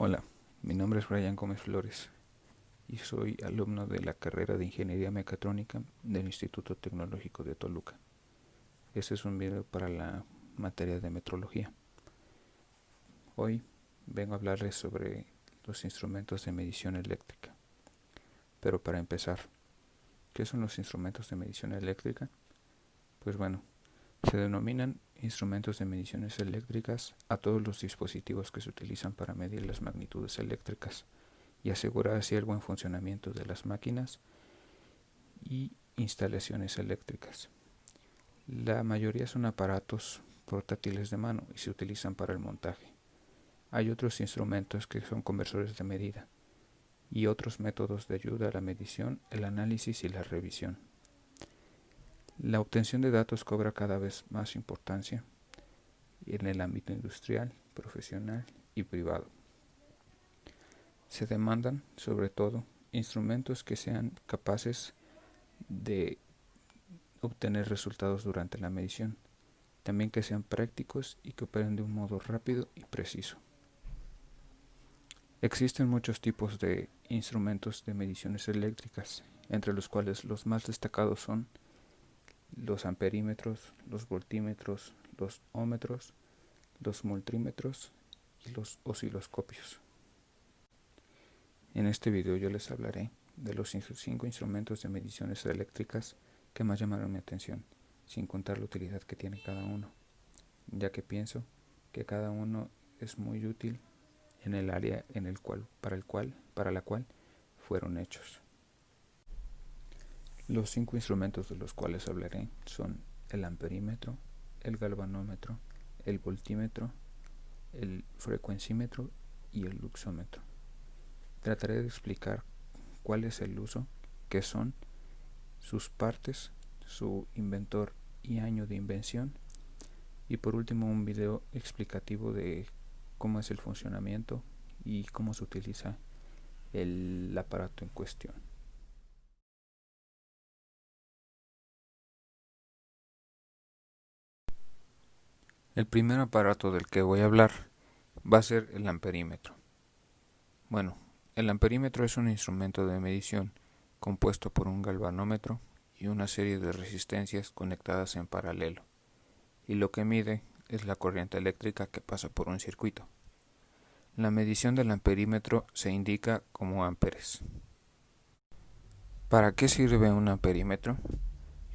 Hola, mi nombre es Brian Gómez Flores y soy alumno de la carrera de Ingeniería Mecatrónica del Instituto Tecnológico de Toluca. Este es un video para la materia de metrología. Hoy vengo a hablarles sobre los instrumentos de medición eléctrica. Pero para empezar, ¿qué son los instrumentos de medición eléctrica? Pues bueno, se denominan instrumentos de mediciones eléctricas a todos los dispositivos que se utilizan para medir las magnitudes eléctricas y asegurar así el buen funcionamiento de las máquinas y instalaciones eléctricas. La mayoría son aparatos portátiles de mano y se utilizan para el montaje. Hay otros instrumentos que son conversores de medida y otros métodos de ayuda a la medición, el análisis y la revisión. La obtención de datos cobra cada vez más importancia en el ámbito industrial, profesional y privado. Se demandan, sobre todo, instrumentos que sean capaces de obtener resultados durante la medición, también que sean prácticos y que operen de un modo rápido y preciso. Existen muchos tipos de instrumentos de mediciones eléctricas, entre los cuales los más destacados son los amperímetros, los voltímetros, los ómetros, los multímetros y los osciloscopios. En este video yo les hablaré de los 5 instrumentos de mediciones eléctricas que más llamaron mi atención, sin contar la utilidad que tiene cada uno, ya que pienso que cada uno es muy útil en el área para la cual fueron hechos. Los 5 instrumentos de los cuales hablaré son el amperímetro, el galvanómetro, el voltímetro, el frecuencímetro y el luxómetro. Trataré de explicar cuál es el uso, qué son, sus partes, su inventor y año de invención, y por último un video explicativo de cómo es el funcionamiento y cómo se utiliza el aparato en cuestión. El primer aparato del que voy a hablar va a ser el amperímetro. Bueno, el amperímetro es un instrumento de medición compuesto por un galvanómetro y una serie de resistencias conectadas en paralelo, y lo que mide es la corriente eléctrica que pasa por un circuito. La medición del amperímetro se indica como amperes. ¿Para qué sirve un amperímetro?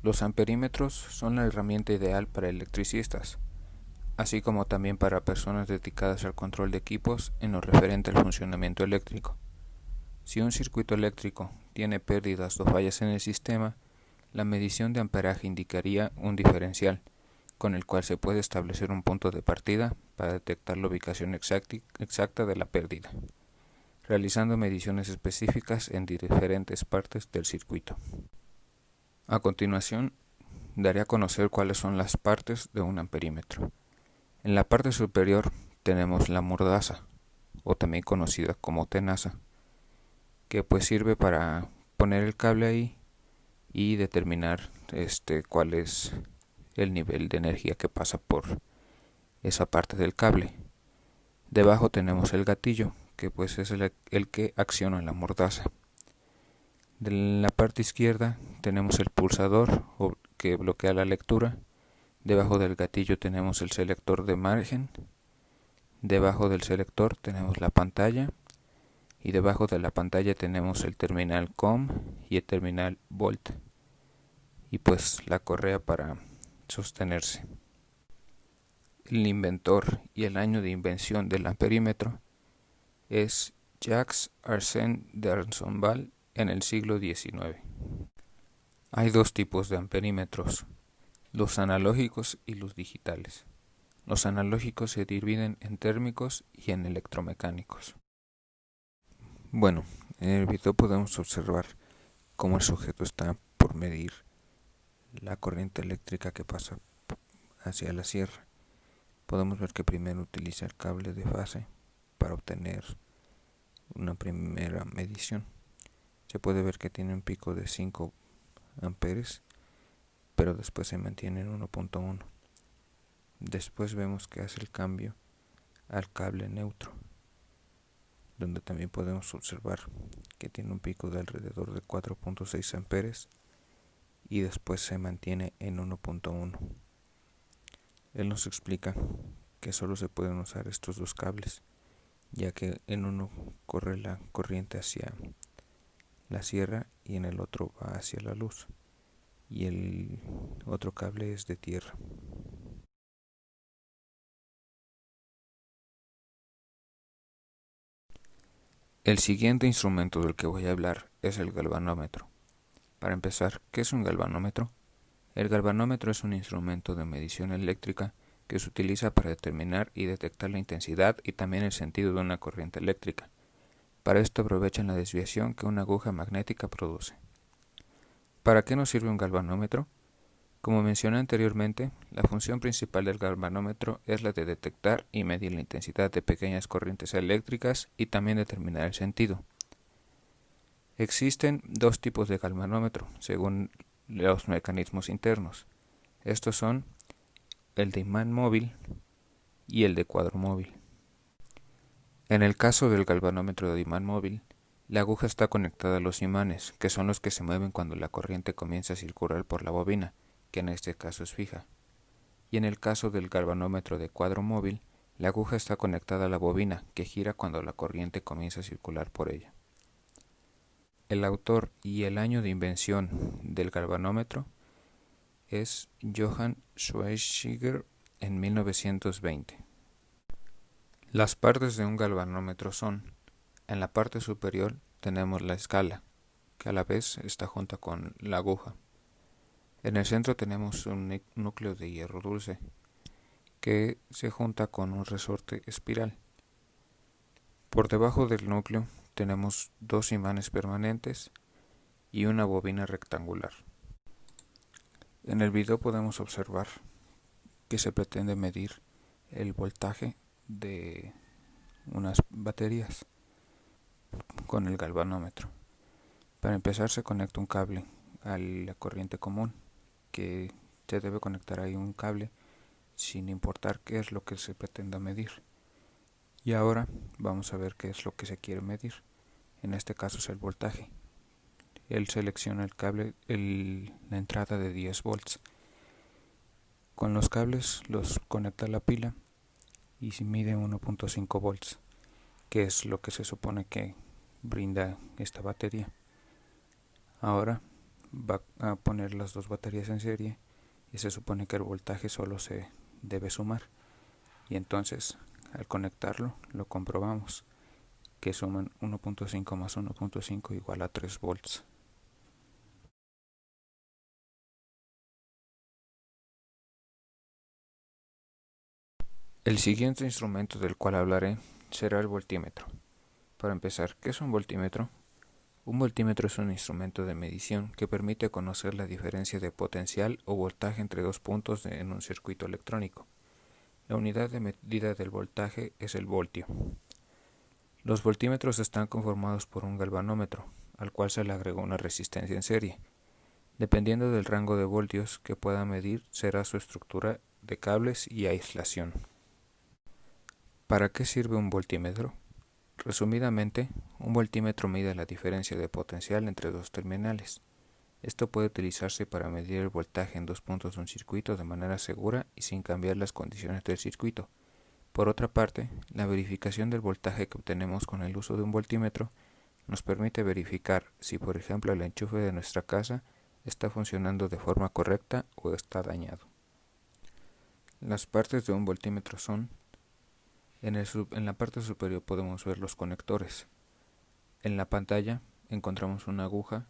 Los amperímetros son la herramienta ideal para electricistas, así como también para personas dedicadas al control de equipos en lo referente al funcionamiento eléctrico. Si un circuito eléctrico tiene pérdidas o fallas en el sistema, la medición de amperaje indicaría un diferencial, con el cual se puede establecer un punto de partida para detectar la ubicación exacta de la pérdida, realizando mediciones específicas en diferentes partes del circuito. A continuación, daré a conocer cuáles son las partes de un amperímetro. En la parte superior tenemos la mordaza, o también conocida como tenaza, que pues sirve para poner el cable ahí y determinar cuál es el nivel de energía que pasa por esa parte del cable. Debajo tenemos el gatillo, que pues es el que acciona la mordaza. De la parte izquierda tenemos el pulsador que bloquea la lectura. Debajo del gatillo tenemos el selector de margen. Debajo del selector tenemos la pantalla. Y debajo de la pantalla tenemos el terminal COM y el terminal Volt. Y pues la correa para sostenerse. El inventor y el año de invención del amperímetro es Jacques Arsène d'Arsonval en el siglo XIX. Hay dos tipos de amperímetros, los analógicos y los digitales. Los analógicos se dividen en térmicos y en electromecánicos. Bueno, en el video podemos observar cómo el sujeto está por medir la corriente eléctrica que pasa hacia la sierra. Podemos ver que primero utiliza el cable de fase para obtener una primera medición. Se puede ver que tiene un pico de 5 amperes, pero después se mantiene en 1.1. Después vemos que hace el cambio al cable neutro donde también podemos observar que tiene un pico de alrededor de 4.6 amperes y después se mantiene en 1.1. Él nos explica que solo se pueden usar estos dos cables, ya que en uno corre la corriente hacia la sierra y en el otro va hacia la luz, y el otro cable es de tierra. El siguiente instrumento del que voy a hablar es el galvanómetro. Para empezar, ¿qué es un galvanómetro? El galvanómetro es un instrumento de medición eléctrica que se utiliza para determinar y detectar la intensidad y también el sentido de una corriente eléctrica. Para esto aprovechan la desviación que una aguja magnética produce. ¿Para qué nos sirve un galvanómetro? Como mencioné anteriormente, la función principal del galvanómetro es la de detectar y medir la intensidad de pequeñas corrientes eléctricas y también determinar el sentido. Existen dos tipos de galvanómetro, según los mecanismos internos. Estos son el de imán móvil y el de cuadro móvil. En el caso del galvanómetro de imán móvil, la aguja está conectada a los imanes, que son los que se mueven cuando la corriente comienza a circular por la bobina, que en este caso es fija. Y en el caso del galvanómetro de cuadro móvil, la aguja está conectada a la bobina, que gira cuando la corriente comienza a circular por ella. El autor y el año de invención del galvanómetro es Johann Schweiziger en 1920. Las partes de un galvanómetro son: en la parte superior tenemos la escala, que a la vez está junta con la aguja. En el centro tenemos un núcleo de hierro dulce, que se junta con un resorte espiral. Por debajo del núcleo tenemos dos imanes permanentes y una bobina rectangular. En el video podemos observar que se pretende medir el voltaje de unas baterías con el galvanómetro. Para empezar, se conecta un cable a la corriente común, que se debe conectar ahí un cable sin importar qué es lo que se pretenda medir. Y ahora vamos a ver qué es lo que se quiere medir. En este caso es el voltaje. Él selecciona el cable, la entrada de 10 volts. Con los cables los conecta a la pila y se mide 1.5 volts, que es lo que se supone que brinda esta batería. Ahora va a poner las dos baterías en serie y se supone que el voltaje solo se debe sumar. Y entonces, al conectarlo, lo comprobamos, que suman 1.5 más 1.5 igual a 3 volts. El siguiente instrumento del cual hablaré será el voltímetro. Para empezar, ¿qué es un voltímetro? Un voltímetro es un instrumento de medición que permite conocer la diferencia de potencial o voltaje entre dos puntos en un circuito electrónico. La unidad de medida del voltaje es el voltio. Los voltímetros están conformados por un galvanómetro, al cual se le agregó una resistencia en serie. Dependiendo del rango de voltios que pueda medir, será su estructura de cables y aislación. ¿Para qué sirve un voltímetro? Resumidamente, un voltímetro mide la diferencia de potencial entre dos terminales. Esto puede utilizarse para medir el voltaje en dos puntos de un circuito de manera segura y sin cambiar las condiciones del circuito. Por otra parte, la verificación del voltaje que obtenemos con el uso de un voltímetro nos permite verificar si, por ejemplo, el enchufe de nuestra casa está funcionando de forma correcta o está dañado. Las partes de un voltímetro son: en la parte superior podemos ver los conectores. En la pantalla encontramos una aguja,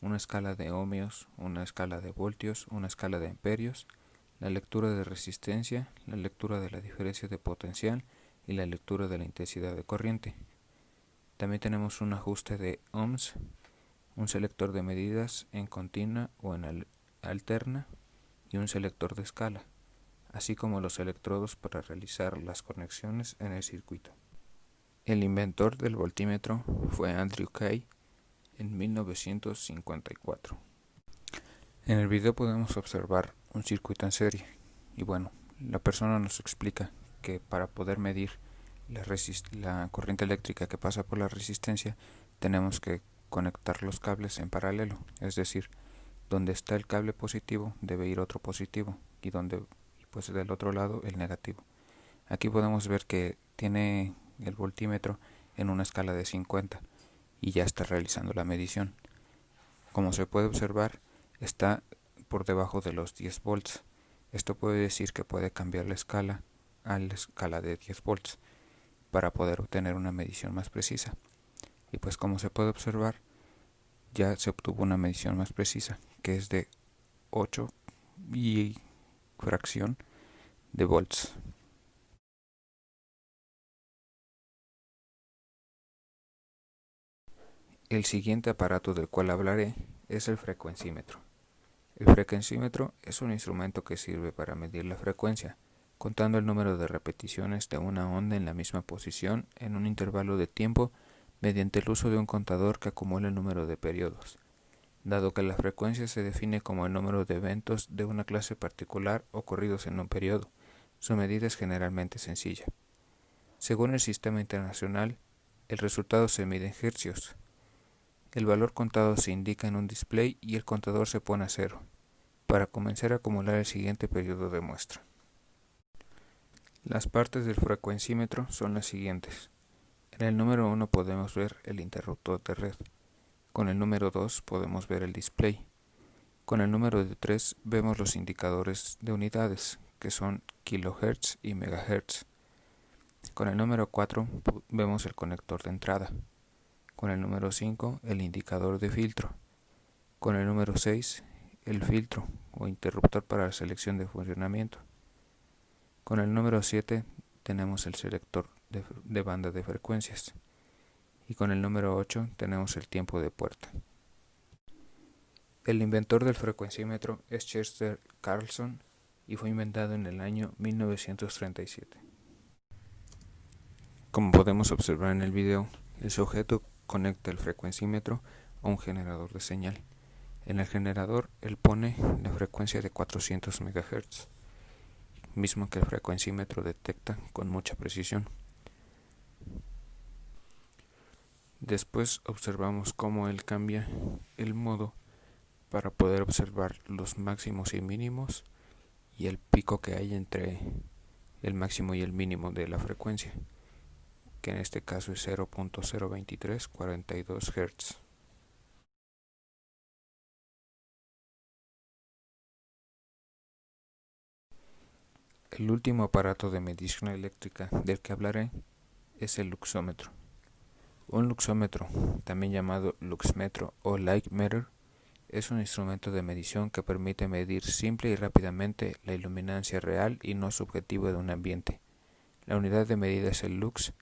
una escala de ohmios, una escala de voltios, una escala de amperios, la lectura de resistencia, la lectura de la diferencia de potencial y la lectura de la intensidad de corriente. También tenemos un ajuste de ohms, un selector de medidas en continua o en alterna y un selector de escala, así como los electrodos para realizar las conexiones en el circuito. El inventor del voltímetro fue Andrew Kay en 1954. En el video podemos observar un circuito en serie y bueno, la persona nos explica que para poder medir la corriente eléctrica que pasa por la resistencia, tenemos que conectar los cables en paralelo, es decir, donde está el cable positivo debe ir otro positivo y pues del otro lado el negativo. Aquí podemos ver que tiene el voltímetro en una escala de 50 y ya está realizando la medición. Como se puede observar, está por debajo de los 10 volts. Esto puede decir que puede cambiar la escala a la escala de 10 volts para poder obtener una medición más precisa. Y pues como se puede observar, ya se obtuvo una medición más precisa, que es de 8 y fracción de volts. El siguiente aparato del cual hablaré es el frecuencímetro. El frecuencímetro es un instrumento que sirve para medir la frecuencia, contando el número de repeticiones de una onda en la misma posición en un intervalo de tiempo mediante el uso de un contador que acumula el número de periodos. Dado que la frecuencia se define como el número de eventos de una clase particular ocurridos en un periodo, su medida es generalmente sencilla. Según el sistema internacional, el resultado se mide en hercios. El valor contado se indica en un display y el contador se pone a cero, para comenzar a acumular el siguiente periodo de muestra. Las partes del frecuencímetro son las siguientes. En el número 1 podemos ver el interruptor de red. Con el número 2 podemos ver el display. Con el número 3 vemos los indicadores de unidades, que son kilohertz y megahertz. Con el número 4 vemos el conector de entrada. Con el número 5 el indicador de filtro. Con el número 6 el filtro o interruptor para la selección de funcionamiento. Con el número 7 tenemos el selector de banda de frecuencias. Y con el número 8 tenemos el tiempo de puerta. El inventor del frecuencímetro es Chester Carlson y fue inventado en el año 1937. Como podemos observar en el video, el sujeto conecta el frecuencímetro a un generador de señal. En el generador él pone la frecuencia de 400 MHz, mismo que el frecuencímetro detecta con mucha precisión. Después observamos cómo él cambia el modo para poder observar los máximos y mínimos y el pico que hay entre el máximo y el mínimo de la frecuencia, que en este caso es 0.02342 Hz. El último aparato de medición eléctrica del que hablaré es el luxómetro. Un luxómetro, también llamado luxmetro o light meter, es un instrumento de medición que permite medir simple y rápidamente la iluminancia real y no subjetiva de un ambiente. La unidad de medida es el lux.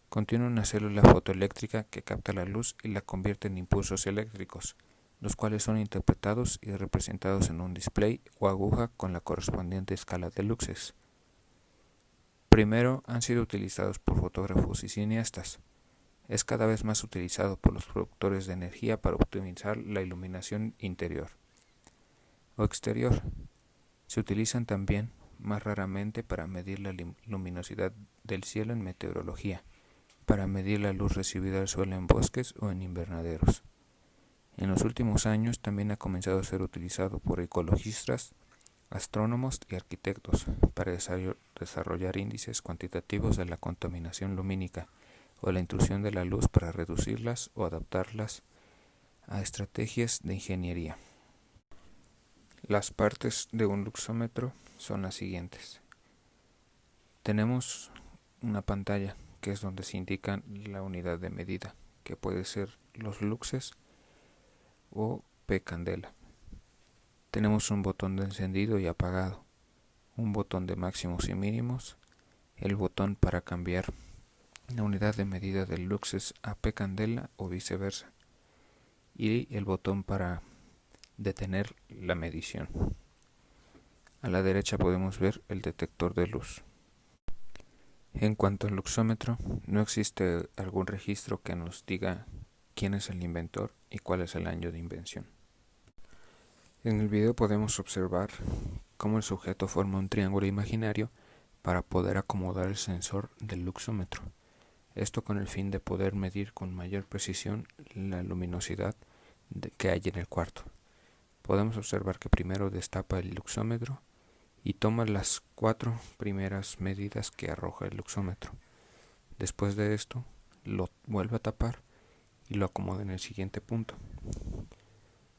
Contiene una célula fotoeléctrica que capta la luz y la convierte en impulsos eléctricos, los cuales son interpretados y representados en un display o aguja con la correspondiente escala de luxes. Primero han sido utilizados por fotógrafos y cineastas. Es cada vez más utilizado por los productores de energía para optimizar la iluminación interior o exterior. Se utilizan también, más raramente, para medir la luminosidad del cielo en meteorología, para medir la luz recibida del sol en bosques o en invernaderos. En los últimos años también ha comenzado a ser utilizado por ecologistas, astrónomos y arquitectos para desarrollar índices cuantitativos de la contaminación lumínica o la intrusión de la luz para reducirlas o adaptarlas a estrategias de ingeniería. Las partes de un luxómetro son las siguientes. Tenemos una pantalla que es donde se indica la unidad de medida, que puede ser los luxes o P candela. Tenemos un botón de encendido y apagado, un botón de máximos y mínimos, el botón para cambiar la unidad de medida del luxes a P candela o viceversa, y el botón para detener la medición. A la derecha podemos ver el detector de luz. En cuanto al luxómetro, no existe algún registro que nos diga quién es el inventor y cuál es el año de invención. En el video podemos observar cómo el sujeto forma un triángulo imaginario para poder acomodar el sensor del luxómetro. Esto con el fin de poder medir con mayor precisión la luminosidad que hay en el cuarto. Podemos observar que primero destapa el luxómetro y toma las 4 primeras medidas que arroja el luxómetro. Después de esto, lo vuelve a tapar y lo acomoda en el siguiente punto.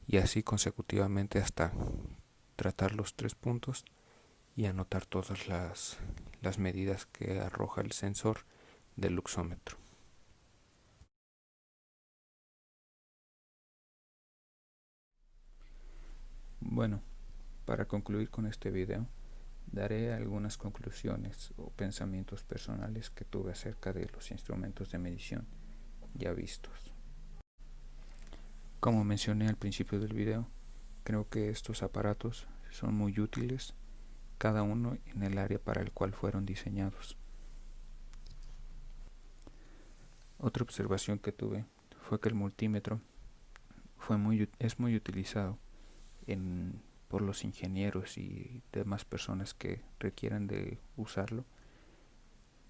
Y así consecutivamente hasta tratar los 3 puntos y anotar todas las medidas que arroja el sensor del luxómetro. Bueno, para concluir con este video, daré algunas conclusiones o pensamientos personales que tuve acerca de los instrumentos de medición ya vistos. Como mencioné al principio del video, creo que estos aparatos son muy útiles, cada uno en el área para el cual fueron diseñados. Otra observación que tuve fue que el multímetro es muy utilizado por los ingenieros y demás personas que requieran de usarlo,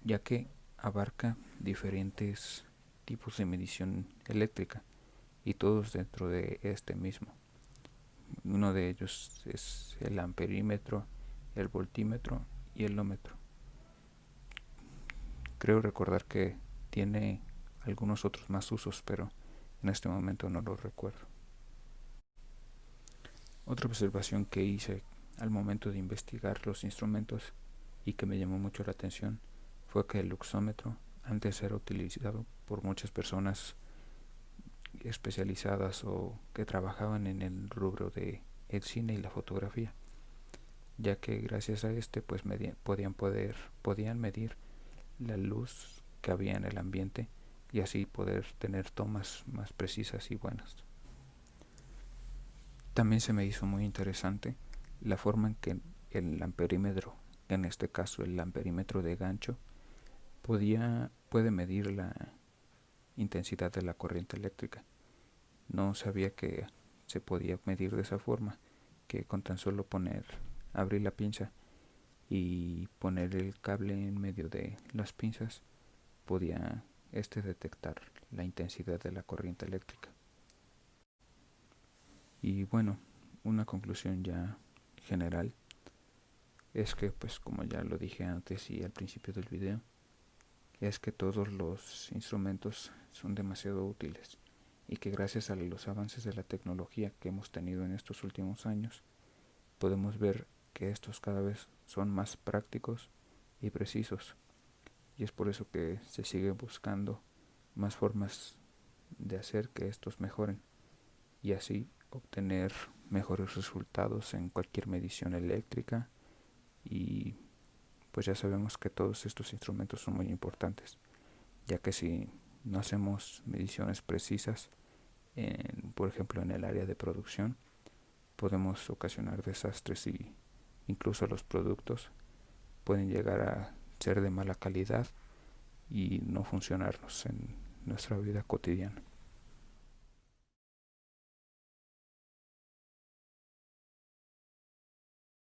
ya que abarca diferentes tipos de medición eléctrica y todos dentro de este mismo. Uno de ellos es el amperímetro, el voltímetro y el ómetro. Creo recordar que tiene algunos otros más usos, pero en este momento no los recuerdo. Otra observación que hice al momento de investigar los instrumentos y que me llamó mucho la atención fue que el luxómetro antes era utilizado por muchas personas especializadas o que trabajaban en el rubro de el cine y la fotografía, ya que gracias a este pues podían medir la luz que había en el ambiente y así poder tener tomas más precisas y buenas. También se me hizo muy interesante la forma en que el amperímetro, en este caso el amperímetro de gancho, puede medir la intensidad de la corriente eléctrica. No sabía que se podía medir de esa forma, que con tan solo abrir la pinza y poner el cable en medio de las pinzas podía detectar la intensidad de la corriente eléctrica. Y bueno, una conclusión ya general es que, pues como ya lo dije antes y al principio del video, es que todos los instrumentos son demasiado útiles y que gracias a los avances de la tecnología que hemos tenido en estos últimos años, podemos ver que estos cada vez son más prácticos y precisos, y es por eso que se sigue buscando más formas de hacer que estos mejoren y así obtener mejores resultados en cualquier medición eléctrica. Y pues ya sabemos que todos estos instrumentos son muy importantes, ya que si no hacemos mediciones precisas, por ejemplo en el área de producción, podemos ocasionar desastres y incluso los productos pueden llegar a ser de mala calidad y no funcionarnos en nuestra vida cotidiana.